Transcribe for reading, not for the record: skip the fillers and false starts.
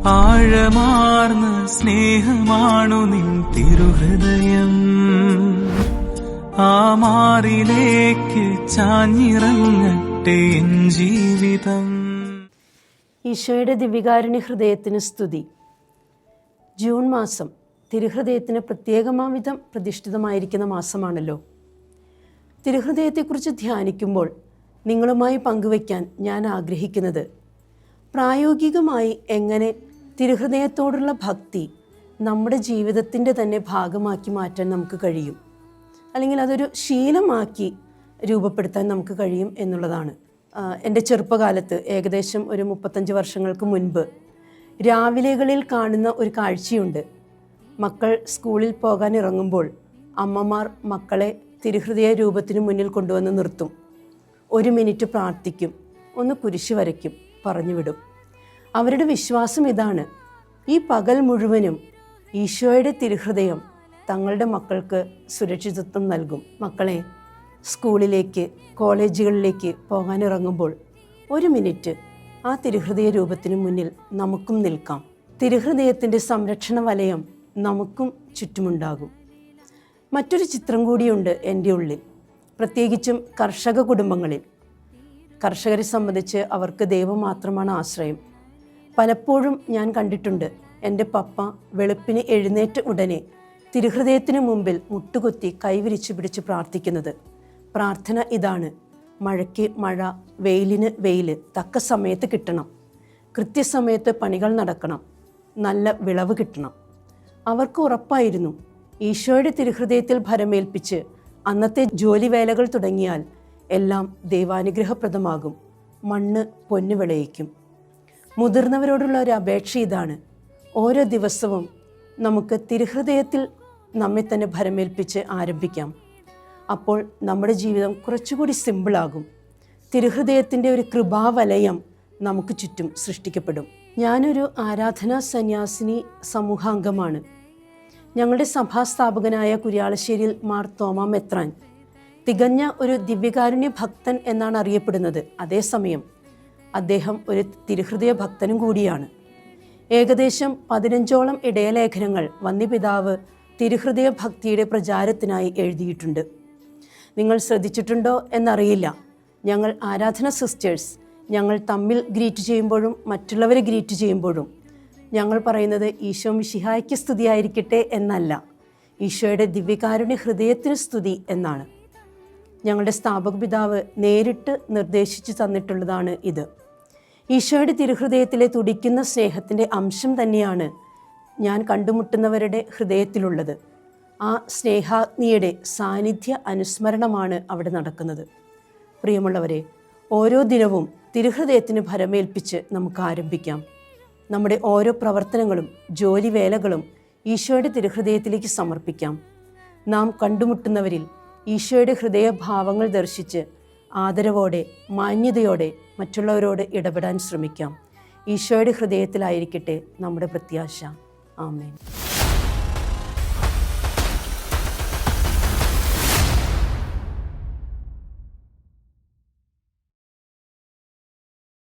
ആഴമാർന്ന സ്നേഹമാണു നിൻ തിരുഹൃദയം, ആ മാറിലേക്ക് ചാഞ്ഞിറങ്ങട്ടെ എൻ ജീവിതം. ഈശോയുടെ ദിവ്യകാരുണ്യ ഹൃദയത്തിന് സ്തുതി. ജൂൺ മാസം തിരുഹൃദയത്തിന് പ്രത്യേകമാവിധം പ്രതിഷ്ഠിതമായിരിക്കുന്ന മാസമാണല്ലോ. തിരുഹൃദയത്തെക്കുറിച്ച് ധ്യാനിക്കുമ്പോൾ നിങ്ങളുമായി പങ്കുവയ്ക്കാൻ ഞാൻ ആഗ്രഹിക്കുന്നത്, പ്രായോഗികമായി എങ്ങനെ തിരുഹൃദയത്തോടുള്ള ഭക്തി നമ്മുടെ ജീവിതത്തിൻ്റെ തന്നെ ഭാഗമാക്കി മാറ്റാൻ നമുക്ക് കഴിയും, അല്ലെങ്കിൽ അതൊരു ശീലമാക്കി രൂപപ്പെടുത്താൻ നമുക്ക് കഴിയും എന്നുള്ളതാണ്. എൻ്റെ ചെറുപ്പകാലത്ത് ഏകദേശം ഒരു 35 വർഷങ്ങൾക്ക് മുൻപ് രാവിലെകളിൽ കാണുന്ന ഒരു കാഴ്ചയുണ്ട്. മക്കൾ സ്കൂളിൽ പോകാൻ ഇറങ്ങുമ്പോൾ അമ്മമാർ മക്കളെ തിരുഹൃദയ രൂപത്തിന് മുന്നിൽ കൊണ്ടുവന്ന് നിർത്തും. 1 മിനിറ്റ് പ്രാർത്ഥിക്കും, ഒന്ന് കുരിശ് വരയ്ക്കും, പറഞ്ഞു വിടും. അവരുടെ വിശ്വാസം ഇതാണ്: ഈ പകൽ മുഴുവനും ഈശോയുടെ തിരുഹൃദയം തങ്ങളുടെ മക്കൾക്ക് സുരക്ഷിതത്വം നൽകും. മക്കളെ സ്കൂളിലേക്ക്, കോളേജുകളിലേക്ക് പോകാനിറങ്ങുമ്പോൾ 1 മിനിറ്റ് ആ തിരുഹൃദയ രൂപത്തിന് മുന്നിൽ നമുക്കും നിൽക്കാം. തിരുഹൃദയത്തിൻ്റെ സംരക്ഷണ വലയം നമുക്കും ചുറ്റുമുണ്ടാകും. മറ്റൊരു ചിത്രം കൂടിയുണ്ട് എൻ്റെ ഉള്ളിൽ, പ്രത്യേകിച്ചും കർഷക കുടുംബങ്ങളിൽ. കർഷകരെ സംബന്ധിച്ച് അവർക്ക് ദൈവം മാത്രമാണ് ആശ്രയം. പലപ്പോഴും ഞാൻ കണ്ടിട്ടുണ്ട് എൻ്റെ പപ്പ വെളുപ്പിന് എഴുന്നേറ്റ ഉടനെ തിരുഹൃദയത്തിന് മുമ്പിൽ മുട്ടുകുത്തി കൈവിരിച്ചു പിടിച്ച് പ്രാർത്ഥിക്കുന്നത്. പ്രാർത്ഥന ഇതാണ്: മഴയ്ക്ക് മഴ, വെയിലിന് വെയിൽ തക്ക സമയത്ത് കിട്ടണം, കൃത്യസമയത്ത് പണികൾ നടക്കണം, നല്ല വിളവ് കിട്ടണം. അവർക്ക് ഉറപ്പായിരുന്നു, ഈശോയുടെ തിരുഹൃദയത്തിൽ ഭരമേൽപ്പിച്ച് അന്നത്തെ ജോലിവേലകൾ തുടങ്ങിയാൽ എല്ലാം ദൈവാനുഗ്രഹപ്രദമാകും, മണ്ണ് പൊന്നു വിളയിക്കും. മുതിർന്നവരോടുള്ള ഒരു അപേക്ഷ ഇതാണ്: ഓരോ ദിവസവും നമുക്ക് തിരുഹൃദയത്തിൽ നമ്മെ തന്നെ ഭരമേൽപ്പിച്ച് ആരംഭിക്കാം. അപ്പോൾ നമ്മുടെ ജീവിതം കുറച്ചുകൂടി സിമ്പിളാകും. തിരുഹൃദയത്തിൻ്റെ ഒരു കൃപാവലയം നമുക്ക് ചുറ്റും സൃഷ്ടിക്കപ്പെടും. ഞാനൊരു ആരാധനാ സന്യാസിനി സമൂഹാംഗമാണ്. ഞങ്ങളുടെ സഭാസ്ഥാപകനായ കുര്യാളശ്ശേരിയിൽ മാർ തോമാ മെത്രാൻ തികഞ്ഞ ഒരു ദിവ്യകാരുണ്യ ഭക്തൻ എന്നാണ് അറിയപ്പെടുന്നത്. അതേസമയം അദ്ദേഹം ഒരു തിരുഹൃദയ ഭക്തനും കൂടിയാണ്. ഏകദേശം 15ഓളം ഇടയലേഖനങ്ങൾ വന്യപിതാവ് തിരുഹൃദയ ഭക്തിയുടെ പ്രചാരത്തിനായി എഴുതിയിട്ടുണ്ട്. നിങ്ങൾ ശ്രദ്ധിച്ചിട്ടുണ്ടോ എന്നറിയില്ല, ഞങ്ങൾ ആരാധന സിസ്റ്റേഴ്സ് ഞങ്ങൾ തമ്മിൽ ഗ്രീറ്റ് ചെയ്യുമ്പോഴും മറ്റുള്ളവരെ ഗ്രീറ്റ് ചെയ്യുമ്പോഴും ഞങ്ങൾ പറയുന്നത് ഈശോ മിശിഹായ്ക്ക് സ്തുതിയായിരിക്കട്ടെ എന്നല്ല, ഈശോയുടെ ദിവ്യകാരുണ്യ ഹൃദയത്തിന് സ്തുതി എന്നാണ്. ഞങ്ങളുടെ സ്ഥാപക പിതാവ് നേരിട്ട് നിർദ്ദേശിച്ചു തന്നിട്ടുള്ളതാണ് ഇത്. ഈശോയുടെ തിരുഹൃദയത്തിലെ തുടിക്കുന്ന സ്നേഹത്തിൻ്റെ അംശം തന്നെയാണ് ഞാൻ കണ്ടുമുട്ടുന്നവരുടെ ഹൃദയത്തിലുള്ളത്. ആ സ്നേഹാഗ്നിയുടെ സാന്നിധ്യ അനുസ്മരണമാണ് അവിടെ നടക്കുന്നത്. പ്രിയമുള്ളവരെ, ഓരോ ദിനവും തിരുഹൃദയത്തിന് ഭരമേൽപ്പിച്ച് നമുക്ക് ആരംഭിക്കാം. നമ്മുടെ ഓരോ പ്രവർത്തനങ്ങളും ജോലിവേലകളും ഈശോയുടെ തിരുഹൃദയത്തിലേക്ക് സമർപ്പിക്കാം. നാം കണ്ടുമുട്ടുന്നവരിൽ ഈശോയുടെ ഹൃദയഭാവങ്ങൾ ദർശിച്ച് ആദരവോടെ, മാന്യതയോടെ മറ്റുള്ളവരോട് ഇടപെടാൻ ശ്രമിക്കാം. ഈശോയുടെ ഹൃദയത്തിലായിരിക്കട്ടെ നമ്മുടെ പ്രത്യാശ. ആമേൻ.